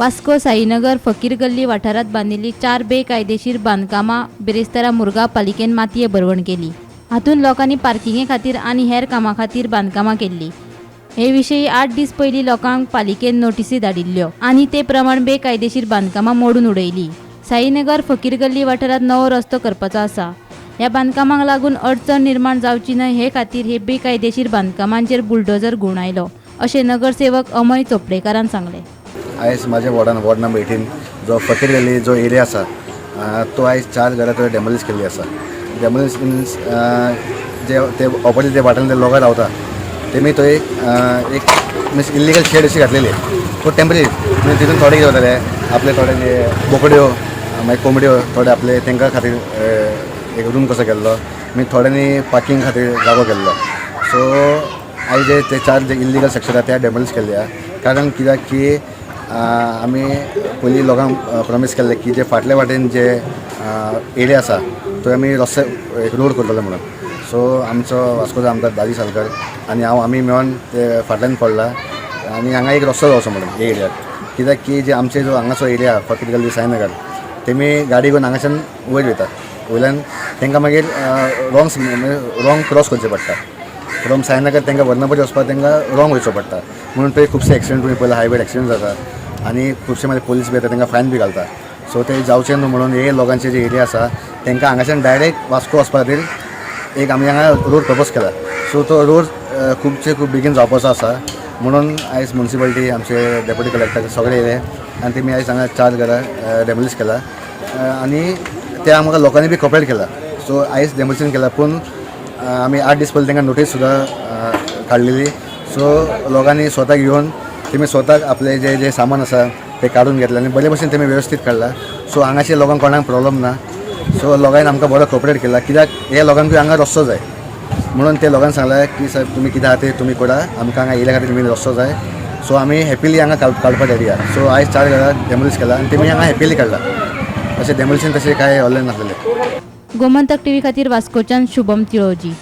वास्को साईनगर फकीर गल्ली वाठारात बांधिल्ली 4 बेकायदेशीर बांदकामां बिरेस्तारा मुरगांव पालिकेन मातये भरवण केली। हातून लोकांनी पार्किंगे खातीर आनी हेर कामां खातीर बांदकामां केल्ली। हे विशयी 8 दीस पयलीं लोकांक पालिकेन नोटीसी धाडिल्ल्यो आनी ते प्रमाण बेकायदेशीर बांदकामां मोडून उडयली। साईनगर फकीर गल्ली वाठारात नवो रस्तो करपाचो आसा। ह्या बांदकामांक लागून अडचण निर्माण जावची न्हय हे खातीर हे बेकायदेशीर बांदकामांचेर बुलडोजर घुंवडायलो अशें नगरसेवक अमय चोपडेकारान सांगलें। आयज माझ्या वॉर्ड नंबर 18 जो फकीर गल्ली जो एरिया आसा तो आयज 4 घरां थंय डेमोलिश केल्ली आसा। डेमोलिश मिन्स जे ते ऑपोजीट जे वाठारांत जे लोक रावता तेमी थंय एक मिन्स इल्लिगल शेड अशी घातलेली तो टेम्पररी म्हणजे तितून थोडे कितें जाताले आपले थोडे जे बोकड्यो मागीर कोंबड्यो थोडे आपले तेंका खातीर एक रूम कसो केल्लो मागीर थोड्यांनी पार्किंग खातीर जागो केल्लो। सो आयज जे ते 4 जे इल्लिगल सेक्शन आसा ते डेमोलिश केल्ले कारण कित्याक की आमी पयलीं लोकांक प्रॉमीस केल्लें की जे फाटल्या वाटेन जे एरिया आसा तो आमी रस्तो एक रोड करतलो म्हणून। सो आमचो वास्कोचो आमदार दाजी सालकर आनी हांव आमी मेळोन ते फाटल्यान पडला आनी हांगा एक रस्तो जावचो म्हणून हे एरियात कित्याक की जे आमचे जो हांगाचो एरिया फकीर गल्ली साईनगर तेमी गाडी घेवन हांगाच्यान वयर वयतात वयल्यान तांकां मागीर रॉंग क्रॉस करचें पडटा। फ्रॉम साईनगर तांकां वर्नपरी वचपाक तांकां रॉंग वयचो पडटा म्हणून थंय खुबशे एक्सिडेंट तुमी पयला हायवे एक्सिडेंट जाता आनी खुबशे मागीर पुलीस बी येता तांकां फायन बी घालता। सो ते जावचें न्हू म्हणून हे लोकांचे जे एरिया आसा तांकां हांगाच्यान डायरेक्ट वास्को वचपा खातीर एक आमी हांगा रोड प्रपोज केला। सो तो रोड खूब बेगीन जावपाचो आसा म्हणून आयज म्युनिसिपालिटी आमचे डेप्युटी कलेक्टर सगळे येयले आनी तेमी आयज हांगा 4 घरां डेमोलिश केला आनी ते आमकां लोकांनी बी कॉपरेट केला। सो आयज डेमोलिशन केला पूण आमी 8 दीस पयलीं तांकां नोटीस सुद्दां काडलेली। सो लोकांनी स्वताक येवन तेमी स्वताक आपले जे सामान आसा ते काडून घेतले आनी बरे भशेन तेमी वेवस्थीत काडला। सो हांगाचे लोकांक कोणाक प्रॉब्लम ना। सो लोकांनी आमकां बरो कॉपरेट केला कित्याक हे लोकांकूय हांगा रस्तो जाय म्हणून ते लोकांक सांगला की सर तुमी कितें आहा ते तुमी करा आमकां हांगा येयल्या खातीर तुमी रस्तो जाय। सो आमी हॅपिली हांगा काडपाक रेडी आहा। सो आयज 4 घरां डेमोलिश केला आनी तेमी हांगा हॅपिली काडला अशें डेमोलिशन तशें कांय व्हडलें नासलेलें। गोमंतक टीव्ही खातीर वास्कोच्यान शुभम तिळोजी।